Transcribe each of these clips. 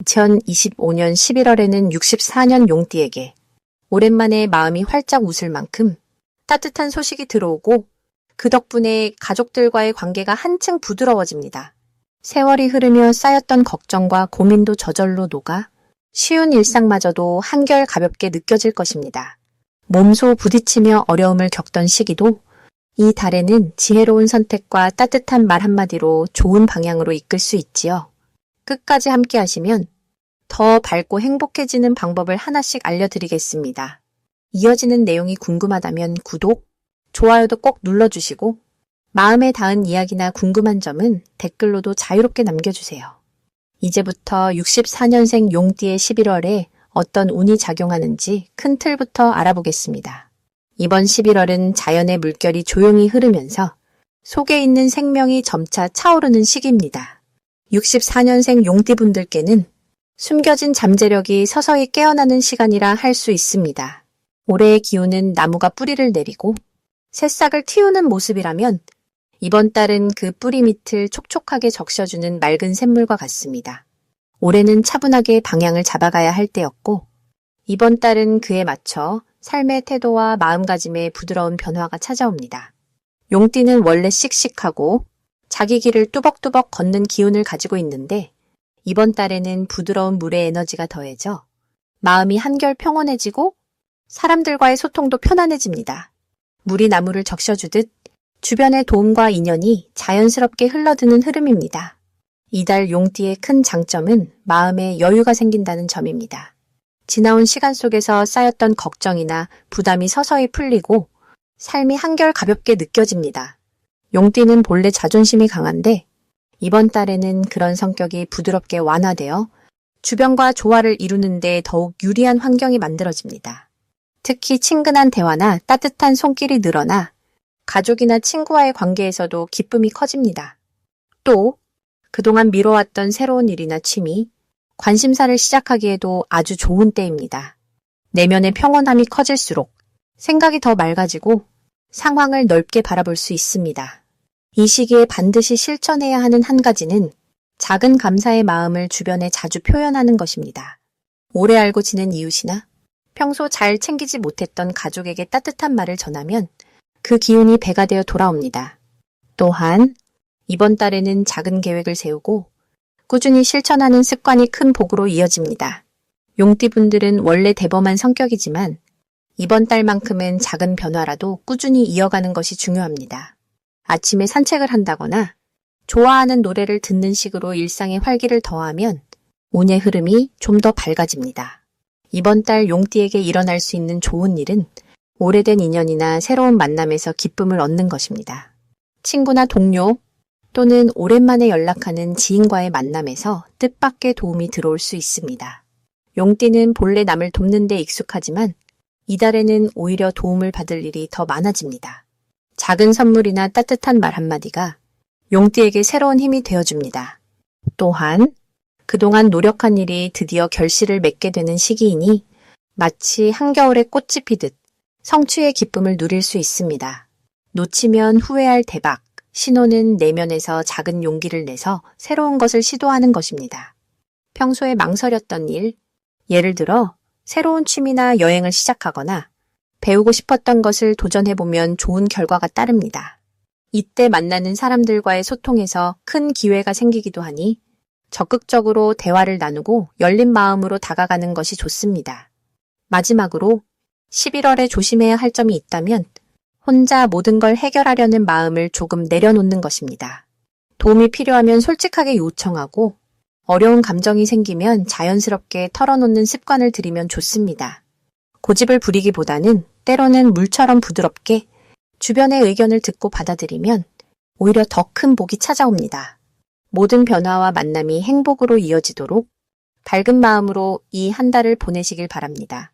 2025년 11월에는 64년 용띠에게 오랜만에 마음이 활짝 웃을 만큼 따뜻한 소식이 들어오고 그 덕분에 가족들과의 관계가 한층 부드러워집니다. 세월이 흐르며 쌓였던 걱정과 고민도 저절로 녹아 쉬운 일상마저도 한결 가볍게 느껴질 것입니다. 몸소 부딪히며 어려움을 겪던 시기도 이 달에는 지혜로운 선택과 따뜻한 말 한마디로 좋은 방향으로 이끌 수 있지요. 끝까지 함께 하시면 더 밝고 행복해지는 방법을 하나씩 알려드리겠습니다. 이어지는 내용이 궁금하다면 구독, 좋아요도 꼭 눌러주시고 마음에 닿은 이야기나 궁금한 점은 댓글로도 자유롭게 남겨주세요. 이제부터 64년생 용띠의 11월에 어떤 운이 작용하는지 큰 틀부터 알아보겠습니다. 이번 11월은 자연의 물결이 조용히 흐르면서 속에 있는 생명이 점차 차오르는 시기입니다. 64년생 용띠분들께는 숨겨진 잠재력이 서서히 깨어나는 시간이라 할 수 있습니다. 올해의 기운은 나무가 뿌리를 내리고 새싹을 틔우는 모습이라면 이번 달은 그 뿌리 밑을 촉촉하게 적셔주는 맑은 샘물과 같습니다. 올해는 차분하게 방향을 잡아가야 할 때였고 이번 달은 그에 맞춰 삶의 태도와 마음가짐에 부드러운 변화가 찾아옵니다. 용띠는 원래 씩씩하고 자기 길을 뚜벅뚜벅 걷는 기운을 가지고 있는데 이번 달에는 부드러운 물의 에너지가 더해져 마음이 한결 평온해지고 사람들과의 소통도 편안해집니다. 물이 나무를 적셔주듯 주변의 도움과 인연이 자연스럽게 흘러드는 흐름입니다. 이달 용띠의 큰 장점은 마음에 여유가 생긴다는 점입니다. 지나온 시간 속에서 쌓였던 걱정이나 부담이 서서히 풀리고 삶이 한결 가볍게 느껴집니다. 용띠는 본래 자존심이 강한데 이번 달에는 그런 성격이 부드럽게 완화되어 주변과 조화를 이루는 데 더욱 유리한 환경이 만들어집니다. 특히 친근한 대화나 따뜻한 손길이 늘어나 가족이나 친구와의 관계에서도 기쁨이 커집니다. 또 그동안 미뤄왔던 새로운 일이나 취미, 관심사를 시작하기에도 아주 좋은 때입니다. 내면의 평온함이 커질수록 생각이 더 맑아지고 상황을 넓게 바라볼 수 있습니다. 이 시기에 반드시 실천해야 하는 한 가지는 작은 감사의 마음을 주변에 자주 표현하는 것입니다. 오래 알고 지낸 이웃이나 평소 잘 챙기지 못했던 가족에게 따뜻한 말을 전하면 그 기운이 배가 되어 돌아옵니다. 또한 이번 달에는 작은 계획을 세우고 꾸준히 실천하는 습관이 큰 복으로 이어집니다. 용띠분들은 원래 대범한 성격이지만 이번 달만큼은 작은 변화라도 꾸준히 이어가는 것이 중요합니다. 아침에 산책을 한다거나 좋아하는 노래를 듣는 식으로 일상에 활기를 더하면 운의 흐름이 좀 더 밝아집니다. 이번 달 용띠에게 일어날 수 있는 좋은 일은 오래된 인연이나 새로운 만남에서 기쁨을 얻는 것입니다. 친구나 동료 또는 오랜만에 연락하는 지인과의 만남에서 뜻밖의 도움이 들어올 수 있습니다. 용띠는 본래 남을 돕는 데 익숙하지만 이달에는 오히려 도움을 받을 일이 더 많아집니다. 작은 선물이나 따뜻한 말 한마디가 용띠에게 새로운 힘이 되어줍니다. 또한 그동안 노력한 일이 드디어 결실을 맺게 되는 시기이니 마치 한겨울에 꽃이 피듯 성취의 기쁨을 누릴 수 있습니다. 놓치면 후회할 대박, 신호는 내면에서 작은 용기를 내서 새로운 것을 시도하는 것입니다. 평소에 망설였던 일, 예를 들어 새로운 취미나 여행을 시작하거나 배우고 싶었던 것을 도전해보면 좋은 결과가 따릅니다. 이때 만나는 사람들과의 소통에서 큰 기회가 생기기도 하니 적극적으로 대화를 나누고 열린 마음으로 다가가는 것이 좋습니다. 마지막으로 11월에 조심해야 할 점이 있다면 혼자 모든 걸 해결하려는 마음을 조금 내려놓는 것입니다. 도움이 필요하면 솔직하게 요청하고 어려운 감정이 생기면 자연스럽게 털어놓는 습관을 들이면 좋습니다. 고집을 부리기보다는 때로는 물처럼 부드럽게 주변의 의견을 듣고 받아들이면 오히려 더 큰 복이 찾아옵니다. 모든 변화와 만남이 행복으로 이어지도록 밝은 마음으로 이 한 달을 보내시길 바랍니다.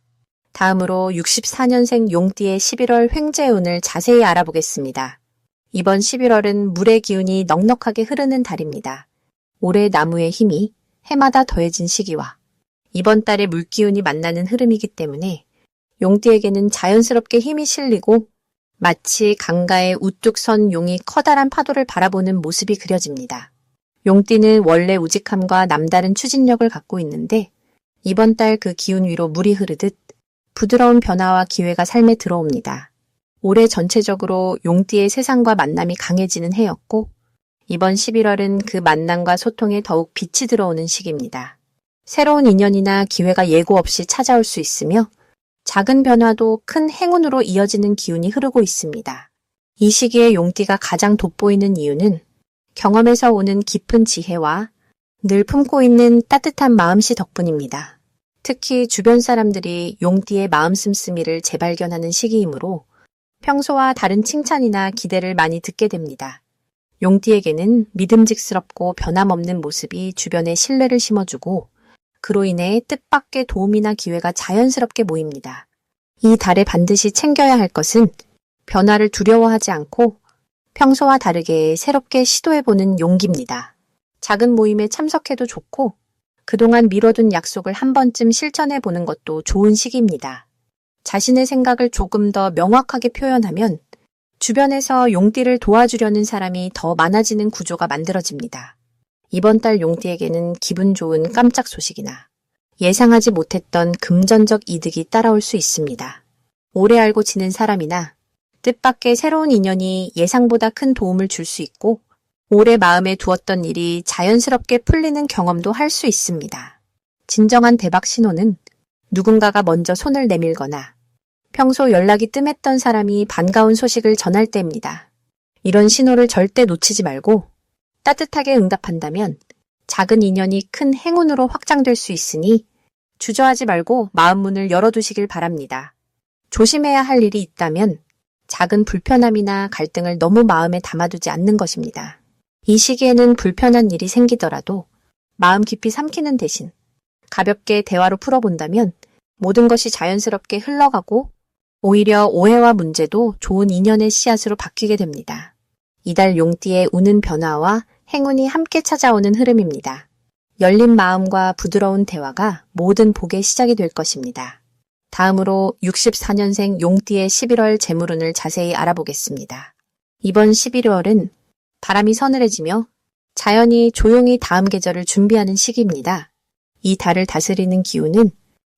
다음으로 64년생 용띠의 11월 횡재운을 자세히 알아보겠습니다. 이번 11월은 물의 기운이 넉넉하게 흐르는 달입니다. 올해 나무의 힘이 해마다 더해진 시기와 이번 달의 물기운이 만나는 흐름이기 때문에 용띠에게는 자연스럽게 힘이 실리고 마치 강가에 우뚝 선 용이 커다란 파도를 바라보는 모습이 그려집니다. 용띠는 원래 우직함과 남다른 추진력을 갖고 있는데 이번 달 그 기운 위로 물이 흐르듯 부드러운 변화와 기회가 삶에 들어옵니다. 올해 전체적으로 용띠의 세상과 만남이 강해지는 해였고 이번 11월은 그 만남과 소통에 더욱 빛이 들어오는 시기입니다. 새로운 인연이나 기회가 예고 없이 찾아올 수 있으며 작은 변화도 큰 행운으로 이어지는 기운이 흐르고 있습니다. 이 시기에 용띠가 가장 돋보이는 이유는 경험에서 오는 깊은 지혜와 늘 품고 있는 따뜻한 마음씨 덕분입니다. 특히 주변 사람들이 용띠의 마음 씀씀이를 재발견하는 시기이므로 평소와 다른 칭찬이나 기대를 많이 듣게 됩니다. 용띠에게는 믿음직스럽고 변함없는 모습이 주변에 신뢰를 심어주고 그로 인해 뜻밖의 도움이나 기회가 자연스럽게 모입니다. 이 달에 반드시 챙겨야 할 것은 변화를 두려워하지 않고 평소와 다르게 새롭게 시도해보는 용기입니다. 작은 모임에 참석해도 좋고 그동안 미뤄둔 약속을 한 번쯤 실천해보는 것도 좋은 시기입니다. 자신의 생각을 조금 더 명확하게 표현하면 주변에서 용띠를 도와주려는 사람이 더 많아지는 구조가 만들어집니다. 이번 달 용띠에게는 기분 좋은 깜짝 소식이나 예상하지 못했던 금전적 이득이 따라올 수 있습니다. 오래 알고 지낸 사람이나 뜻밖의 새로운 인연이 예상보다 큰 도움을 줄 수 있고 오래 마음에 두었던 일이 자연스럽게 풀리는 경험도 할 수 있습니다. 진정한 대박 신호는 누군가가 먼저 손을 내밀거나 평소 연락이 뜸했던 사람이 반가운 소식을 전할 때입니다. 이런 신호를 절대 놓치지 말고 따뜻하게 응답한다면 작은 인연이 큰 행운으로 확장될 수 있으니 주저하지 말고 마음 문을 열어두시길 바랍니다. 조심해야 할 일이 있다면 작은 불편함이나 갈등을 너무 마음에 담아두지 않는 것입니다. 이 시기에는 불편한 일이 생기더라도 마음 깊이 삼키는 대신 가볍게 대화로 풀어본다면 모든 것이 자연스럽게 흘러가고 오히려 오해와 문제도 좋은 인연의 씨앗으로 바뀌게 됩니다. 이달 용띠의 우는 변화와 행운이 함께 찾아오는 흐름입니다. 열린 마음과 부드러운 대화가 모든 복의 시작이 될 것입니다. 다음으로 64년생 용띠의 11월 재물운을 자세히 알아보겠습니다. 이번 11월은 바람이 서늘해지며 자연이 조용히 다음 계절을 준비하는 시기입니다. 이 달을 다스리는 기운은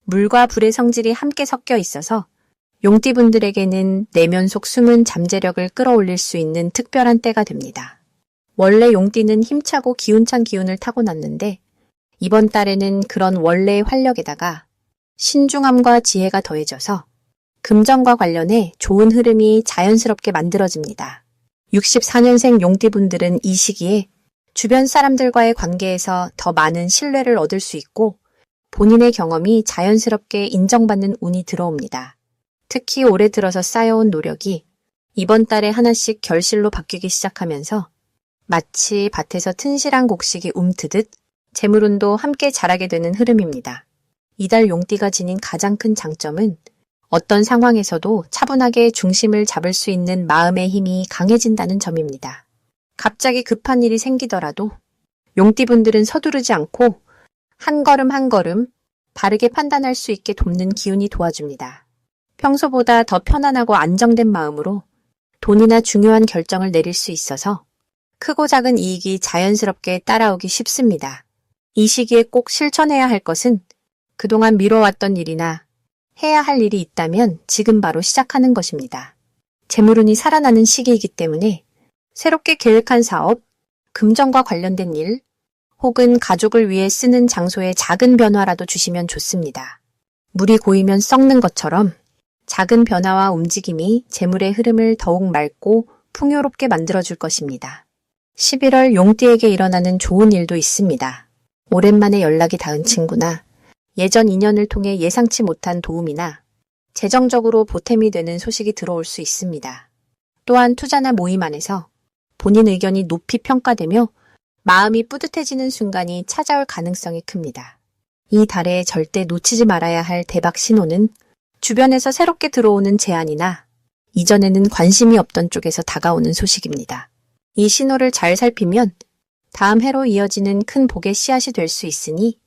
물과 불의 성질이 함께 섞여 있어서 용띠분들에게는 내면 속 숨은 잠재력을 끌어올릴 수 있는 특별한 때가 됩니다. 원래 용띠는 힘차고 기운찬 기운을 타고났는데 이번 달에는 그런 원래의 활력에다가 신중함과 지혜가 더해져서 금전과 관련해 좋은 흐름이 자연스럽게 만들어집니다. 64년생 용띠분들은 이 시기에 주변 사람들과의 관계에서 더 많은 신뢰를 얻을 수 있고 본인의 경험이 자연스럽게 인정받는 운이 들어옵니다. 특히 올해 들어서 쌓여온 노력이 이번 달에 하나씩 결실로 바뀌기 시작하면서 마치 밭에서 튼실한 곡식이 움트듯 재물운도 함께 자라게 되는 흐름입니다. 이달 용띠가 지닌 가장 큰 장점은 어떤 상황에서도 차분하게 중심을 잡을 수 있는 마음의 힘이 강해진다는 점입니다. 갑자기 급한 일이 생기더라도 용띠분들은 서두르지 않고 한 걸음 한 걸음 바르게 판단할 수 있게 돕는 기운이 도와줍니다. 평소보다 더 편안하고 안정된 마음으로 돈이나 중요한 결정을 내릴 수 있어서 크고 작은 이익이 자연스럽게 따라오기 쉽습니다. 이 시기에 꼭 실천해야 할 것은 그동안 미뤄왔던 일이나 해야 할 일이 있다면 지금 바로 시작하는 것입니다. 재물운이 살아나는 시기이기 때문에 새롭게 계획한 사업, 금전과 관련된 일, 혹은 가족을 위해 쓰는 장소에 작은 변화라도 주시면 좋습니다. 물이 고이면 썩는 것처럼 작은 변화와 움직임이 재물의 흐름을 더욱 맑고 풍요롭게 만들어줄 것입니다. 11월 용띠에게 일어나는 좋은 일도 있습니다. 오랜만에 연락이 닿은 친구나 예전 인연을 통해 예상치 못한 도움이나 재정적으로 보탬이 되는 소식이 들어올 수 있습니다. 또한 투자나 모임 안에서 본인 의견이 높이 평가되며 마음이 뿌듯해지는 순간이 찾아올 가능성이 큽니다. 이 달에 절대 놓치지 말아야 할 대박 신호는 주변에서 새롭게 들어오는 제안이나 이전에는 관심이 없던 쪽에서 다가오는 소식입니다. 이 신호를 잘 살피면 다음 해로 이어지는 큰 복의 씨앗이 될 수 있으니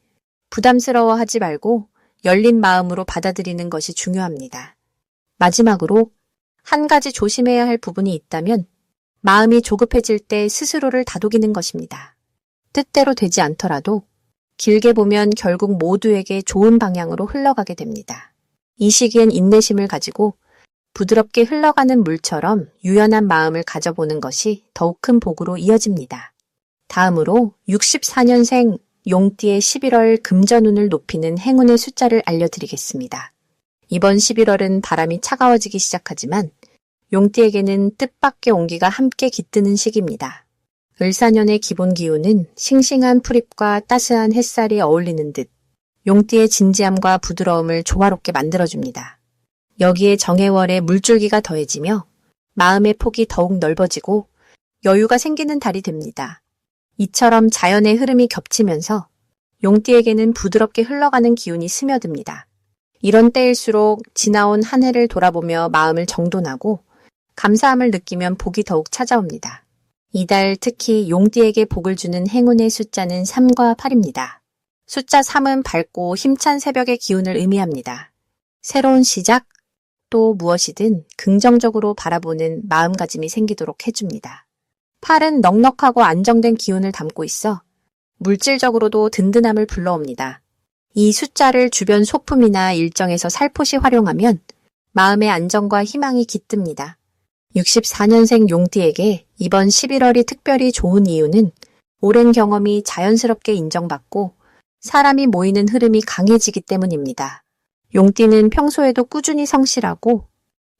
부담스러워하지 말고 열린 마음으로 받아들이는 것이 중요합니다. 마지막으로 한 가지 조심해야 할 부분이 있다면 마음이 조급해질 때 스스로를 다독이는 것입니다. 뜻대로 되지 않더라도 길게 보면 결국 모두에게 좋은 방향으로 흘러가게 됩니다. 이 시기엔 인내심을 가지고 부드럽게 흘러가는 물처럼 유연한 마음을 가져보는 것이 더욱 큰 복으로 이어집니다. 다음으로 64년생 용띠의 11월 금전운을 높이는 행운의 숫자를 알려드리겠습니다. 이번 11월은 바람이 차가워지기 시작하지만 용띠에게는 뜻밖의 온기가 함께 깃드는 시기입니다. 을사년의 기본 기운은 싱싱한 풀잎과 따스한 햇살이 어울리는 듯 용띠의 진지함과 부드러움을 조화롭게 만들어줍니다. 여기에 정해월의 물줄기가 더해지며 마음의 폭이 더욱 넓어지고 여유가 생기는 달이 됩니다. 이처럼 자연의 흐름이 겹치면서 용띠에게는 부드럽게 흘러가는 기운이 스며듭니다. 이런 때일수록 지나온 한 해를 돌아보며 마음을 정돈하고 감사함을 느끼면 복이 더욱 찾아옵니다. 이달 특히 용띠에게 복을 주는 행운의 숫자는 3과 8입니다. 숫자 3은 밝고 힘찬 새벽의 기운을 의미합니다. 새로운 시작, 또 무엇이든 긍정적으로 바라보는 마음가짐이 생기도록 해줍니다. 8은 넉넉하고 안정된 기운을 담고 있어 물질적으로도 든든함을 불러옵니다. 이 숫자를 주변 소품이나 일정에서 살포시 활용하면 마음의 안정과 희망이 깃듭니다. 64년생 용띠에게 이번 11월이 특별히 좋은 이유는 오랜 경험이 자연스럽게 인정받고 사람이 모이는 흐름이 강해지기 때문입니다. 용띠는 평소에도 꾸준히 성실하고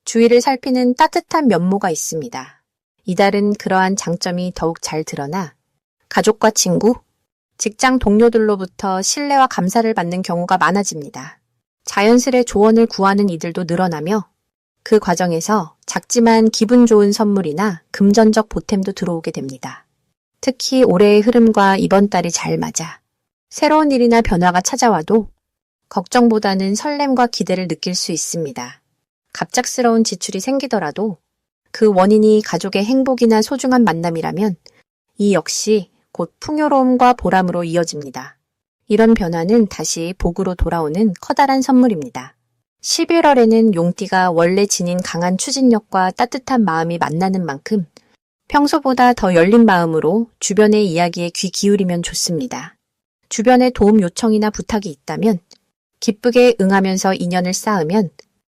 주위를 살피는 따뜻한 면모가 있습니다. 이달은 그러한 장점이 더욱 잘 드러나 가족과 친구, 직장 동료들로부터 신뢰와 감사를 받는 경우가 많아집니다. 자연스레 조언을 구하는 이들도 늘어나며 그 과정에서 작지만 기분 좋은 선물이나 금전적 보탬도 들어오게 됩니다. 특히 올해의 흐름과 이번 달이 잘 맞아 새로운 일이나 변화가 찾아와도 걱정보다는 설렘과 기대를 느낄 수 있습니다. 갑작스러운 지출이 생기더라도 그 원인이 가족의 행복이나 소중한 만남이라면 이 역시 곧 풍요로움과 보람으로 이어집니다. 이런 변화는 다시 복으로 돌아오는 커다란 선물입니다. 11월에는 용띠가 원래 지닌 강한 추진력과 따뜻한 마음이 만나는 만큼 평소보다 더 열린 마음으로 주변의 이야기에 귀 기울이면 좋습니다. 주변에 도움 요청이나 부탁이 있다면 기쁘게 응하면서 인연을 쌓으면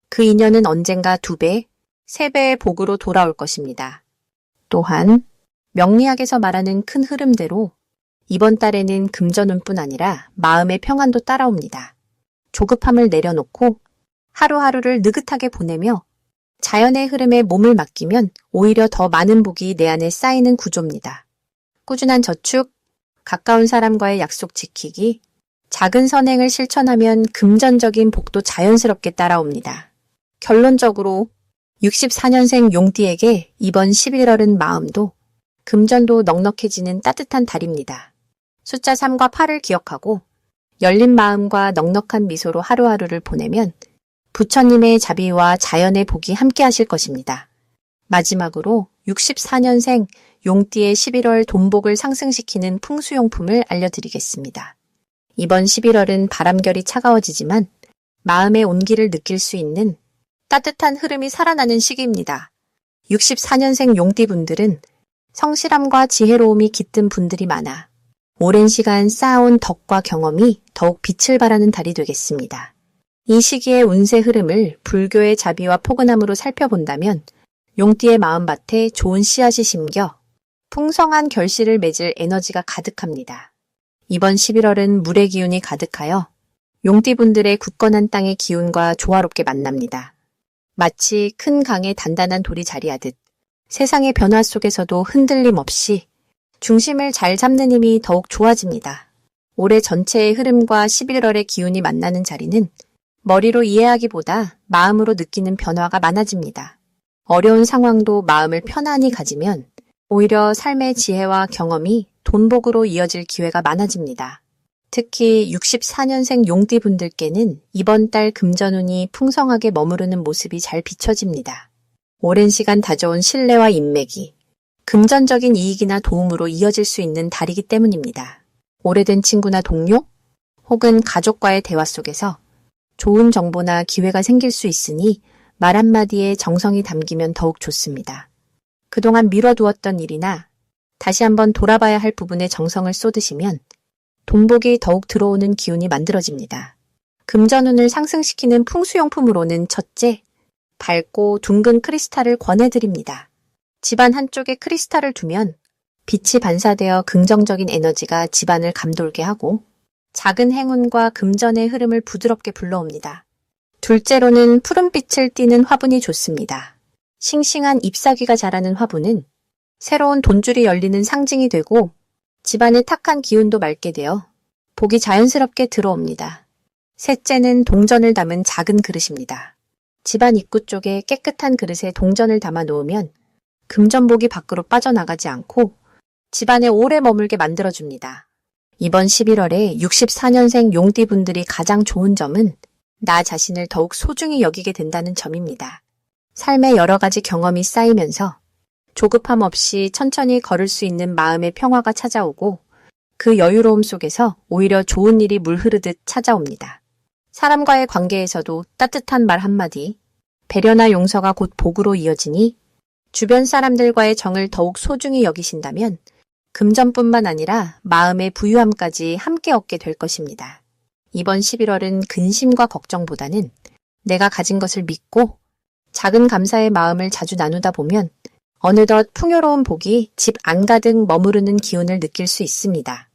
그 인연은 언젠가 2배, 3배의 복으로 돌아올 것입니다. 또한 명리학에서 말하는 큰 흐름대로 이번 달에는 금전운뿐 아니라 마음의 평안도 따라옵니다. 조급함을 내려놓고 하루하루를 느긋하게 보내며 자연의 흐름에 몸을 맡기면 오히려 더 많은 복이 내 안에 쌓이는 구조입니다. 꾸준한 저축, 가까운 사람과의 약속 지키기, 작은 선행을 실천하면 금전적인 복도 자연스럽게 따라옵니다. 결론적으로 64년생 용띠에게 이번 11월은 마음도 금전도 넉넉해지는 따뜻한 달입니다. 숫자 3과 8을 기억하고 열린 마음과 넉넉한 미소로 하루하루를 보내면 부처님의 자비와 자연의 복이 함께 하실 것입니다. 마지막으로 64년생 용띠의 11월 돈복을 상승시키는 풍수용품을 알려드리겠습니다. 이번 11월은 바람결이 차가워지지만 마음의 온기를 느낄 수 있는 따뜻한 흐름이 살아나는 시기입니다. 64년생 용띠분들은 성실함과 지혜로움이 깃든 분들이 많아 오랜 시간 쌓아온 덕과 경험이 더욱 빛을 발하는 달이 되겠습니다. 이 시기의 운세 흐름을 불교의 자비와 포근함으로 살펴본다면 용띠의 마음밭에 좋은 씨앗이 심겨 풍성한 결실을 맺을 에너지가 가득합니다. 이번 11월은 물의 기운이 가득하여 용띠분들의 굳건한 땅의 기운과 조화롭게 만납니다. 마치 큰 강에 단단한 돌이 자리하듯 세상의 변화 속에서도 흔들림 없이 중심을 잘 잡는 힘이 더욱 좋아집니다. 올해 전체의 흐름과 11월의 기운이 만나는 자리는 머리로 이해하기보다 마음으로 느끼는 변화가 많아집니다. 어려운 상황도 마음을 편안히 가지면 오히려 삶의 지혜와 경험이 돈복으로 이어질 기회가 많아집니다. 특히 64년생 용띠분들께는 이번 달 금전운이 풍성하게 머무르는 모습이 잘 비춰집니다. 오랜 시간 다져온 신뢰와 인맥이 금전적인 이익이나 도움으로 이어질 수 있는 달이기 때문입니다. 오래된 친구나 동료 혹은 가족과의 대화 속에서 좋은 정보나 기회가 생길 수 있으니 말 한마디에 정성이 담기면 더욱 좋습니다. 그동안 미뤄두었던 일이나 다시 한번 돌아봐야 할 부분에 정성을 쏟으시면 돈복이 더욱 들어오는 기운이 만들어집니다. 금전운을 상승시키는 풍수용품으로는 첫째, 밝고 둥근 크리스탈을 권해드립니다. 집안 한쪽에 크리스탈을 두면 빛이 반사되어 긍정적인 에너지가 집안을 감돌게 하고 작은 행운과 금전의 흐름을 부드럽게 불러옵니다. 둘째로는 푸른빛을 띠는 화분이 좋습니다. 싱싱한 잎사귀가 자라는 화분은 새로운 돈줄이 열리는 상징이 되고 집안의 탁한 기운도 맑게 되어 복이 자연스럽게 들어옵니다. 셋째는 동전을 담은 작은 그릇입니다. 집안 입구 쪽에 깨끗한 그릇에 동전을 담아 놓으면 금전복이 밖으로 빠져나가지 않고 집안에 오래 머물게 만들어줍니다. 이번 11월에 64년생 용띠분들이 가장 좋은 점은 나 자신을 더욱 소중히 여기게 된다는 점입니다. 삶의 여러 가지 경험이 쌓이면서 조급함 없이 천천히 걸을 수 있는 마음의 평화가 찾아오고 그 여유로움 속에서 오히려 좋은 일이 물 흐르듯 찾아옵니다. 사람과의 관계에서도 따뜻한 말 한마디, 배려나 용서가 곧 복으로 이어지니 주변 사람들과의 정을 더욱 소중히 여기신다면 금전뿐만 아니라 마음의 부유함까지 함께 얻게 될 것입니다. 이번 11월은 근심과 걱정보다는 내가 가진 것을 믿고 작은 감사의 마음을 자주 나누다 보면 어느덧 풍요로운 복이 집 안가득 머무르는 기운을 느낄 수 있습니다.